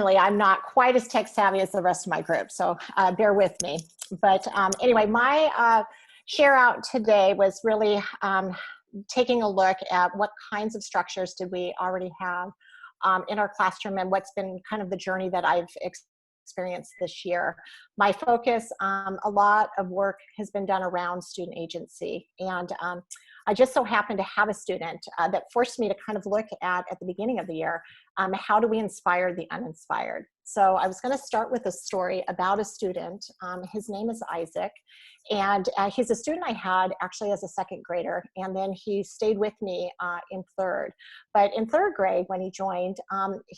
I'm not quite as tech savvy as the rest of my group, so bear with me. But anyway, my share out today was really taking a look at what kinds of structures did we already have in our classroom and what's been kind of the journey that I've experienced this year. My focus, a lot of work has been done around student agency, and I just so happened to have a student that forced me to kind of look at the beginning of the year, how do we inspire the uninspired? So I was going to start with a story about a student. His name is Isaac, and he's a student I had actually as a second grader, and then he stayed with me in third. But in third grade, when he joined,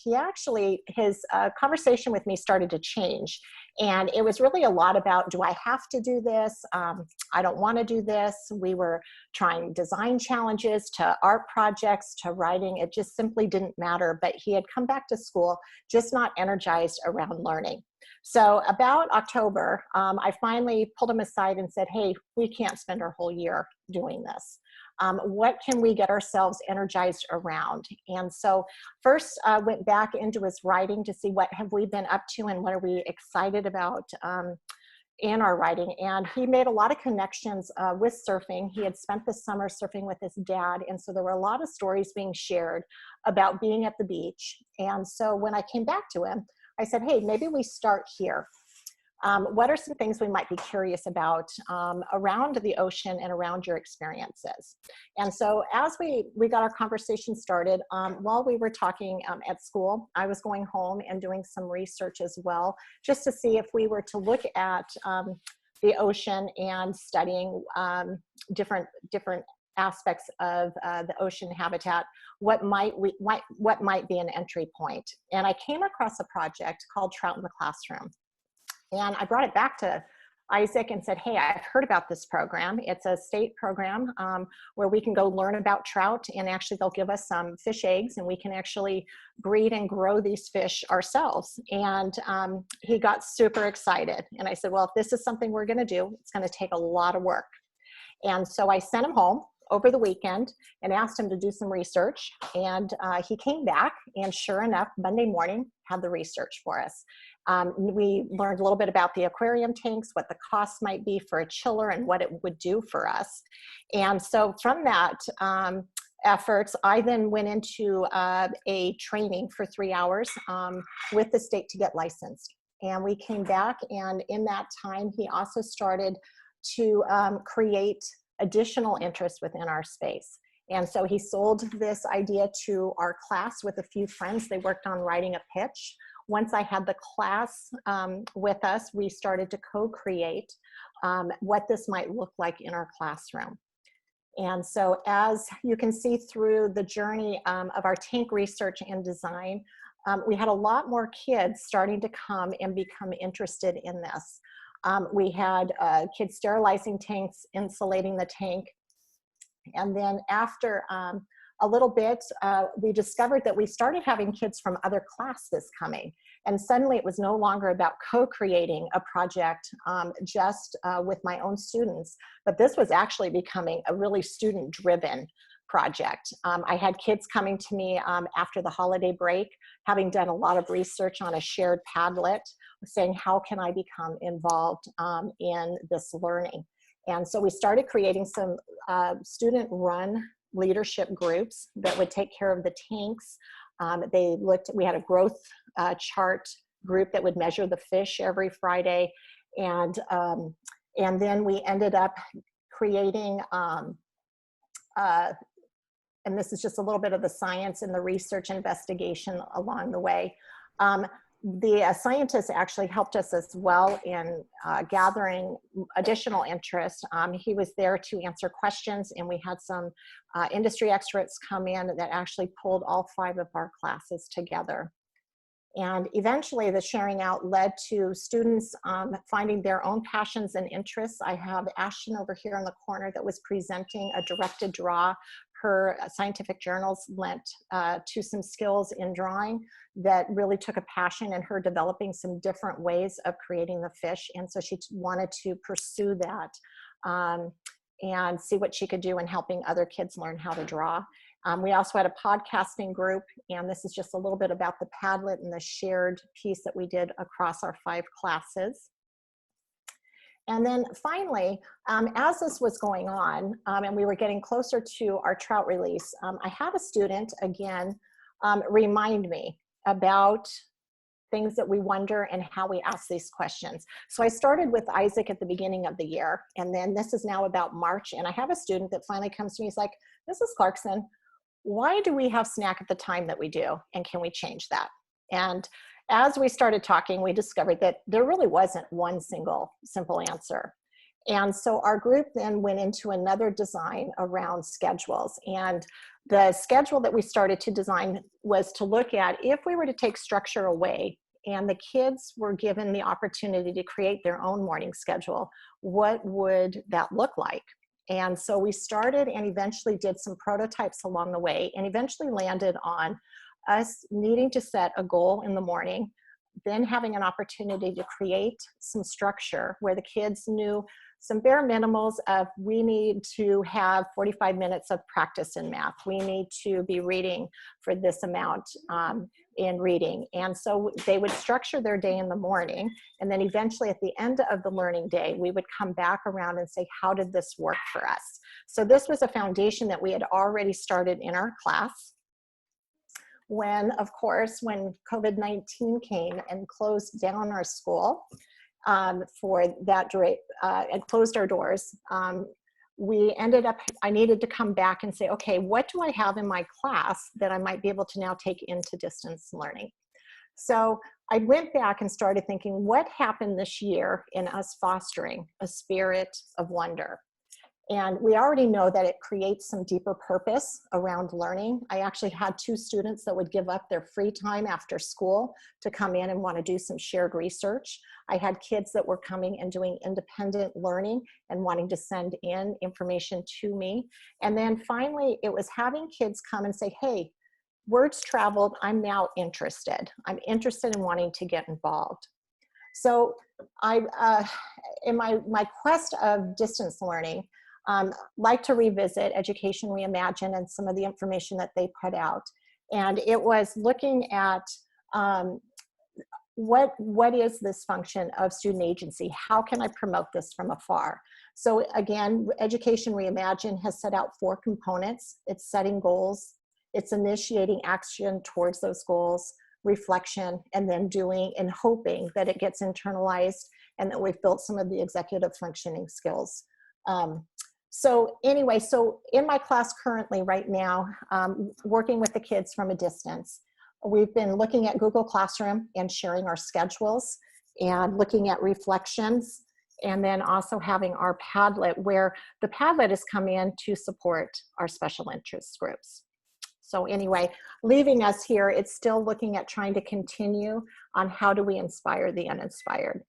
his conversation with me started to change. And it was really a lot about, do I have to do this? I don't want to do this. We were trying design challenges to art projects to writing. It just simply didn't matter. But he had come back to school just not energized around learning. So about October, I finally pulled him aside and said, hey, we can't spend our whole year doing this. What can we get ourselves energized around? And so first went back into his writing to see what have we been up to and what are we excited about in our writing. And he made a lot of connections with surfing. He had spent the summer surfing with his dad. And so there were a lot of stories being shared about being at the beach. And so when I came back to him, I said, hey, maybe we start here. What are some things we might be curious about around the ocean and around your experiences? And so as we got our conversation started, while we were talking at school, I was going home and doing some research as well, just to see if we were to look at the ocean and studying different aspects of the ocean habitat, what might be an entry point. And I came across a project called Trout in the Classroom. And I brought it back to Isaac and said, hey, I've heard about this program. It's a state program where we can go learn about trout, and actually they'll give us some fish eggs and we can actually breed and grow these fish ourselves. And he got super excited. And I said, well, if this is something we're gonna do, it's gonna take a lot of work. And so I sent him home over the weekend and asked him to do some research. And he came back, and sure enough, Monday morning had the research for us. We learned a little bit about the aquarium tanks, what the cost might be for a chiller and what it would do for us. And so from that efforts, I then went into a training for 3 hours with the state to get licensed. And we came back, and in that time, he also started to create additional interest within our space. And so he sold this idea to our class with a few friends. They worked on writing a pitch. Once I had the class with us, we started to co-create what this might look like in our classroom. And so as you can see through the journey of our tank research and design, we had a lot more kids starting to come and become interested in this. We had kids sterilizing tanks, insulating the tank. And then after a little bit, we discovered that we started having kids from other classes coming. And suddenly it was no longer about co-creating a project just with my own students, but this was actually becoming a really student-driven project. I had kids coming to me after the holiday break, having done a lot of research on a shared Padlet, saying, how can I become involved in this learning? And so we started creating some student-run leadership groups that would take care of the tanks. We had a growth chart group that would measure the fish every Friday. And then we ended up creating, and this is just a little bit of the science and the research investigation along the way. The scientist actually helped us as well in gathering additional interest. He was there to answer questions, and we had some industry experts come in that actually pulled all 5 of our classes together. And eventually the sharing out led to students finding their own passions and interests. I have Ashton over here in the corner that was presenting a directed draw. Her scientific journals lent to some skills in drawing that really took a passion in her developing some different ways of creating the fish. And so she wanted to pursue that and see what she could do in helping other kids learn how to draw. We also had a podcasting group, and this is just a little bit about the Padlet and the shared piece that we did across our 5 classes. And then finally, as this was going on, and we were getting closer to our trout release, I had a student, again, remind me about things that we wonder and how we ask these questions. So I started with Isaac at the beginning of the year, and then this is now about March, and I have a student that finally comes to me, he's like, Mrs. Clarkson, why do we have snack at the time that we do, and can we change that? And as we started talking, we discovered that there really wasn't one single simple answer. And so our group then went into another design around schedules. And the schedule that we started to design was to look at, if we were to take structure away and the kids were given the opportunity to create their own morning schedule, what would that look like? And so we started and eventually did some prototypes along the way, and eventually landed on us needing to set a goal in the morning, then having an opportunity to create some structure where the kids knew some bare minimals of, we need to have 45 minutes of practice in math. We need to be reading for this amount in reading. And so they would structure their day in the morning. And then eventually at the end of the learning day, we would come back around and say, how did this work for us? So this was a foundation that we had already started in our class. When, of course, when COVID-19 came and closed down our school for that and closed our doors, we ended up, I needed to come back and say, okay, what do I have in my class that I might be able to now take into distance learning? So I went back and started thinking, what happened this year in us fostering a spirit of wonder? And we already know that it creates some deeper purpose around learning. I actually had 2 students that would give up their free time after school to come in and want to do some shared research. I had kids that were coming and doing independent learning and wanting to send in information to me. And then finally, it was having kids come and say, hey, words traveled, I'm now interested. I'm interested in wanting to get involved. So in my quest of distance learning, like to revisit Education Reimagined and some of the information that they put out. And it was looking at what is this function of student agency? How can I promote this from afar? So again, Education Reimagined has set out 4 components. It's setting goals, it's initiating action towards those goals, reflection, and then doing and hoping that it gets internalized and that we've built some of the executive functioning skills. So anyway, so in my class currently right now, working with the kids from a distance, we've been looking at Google Classroom and sharing our schedules and looking at reflections, and then also having our Padlet, where the Padlet has come in to support our special interest groups. So anyway, leaving us here, it's still looking at trying to continue on how do we inspire the uninspired.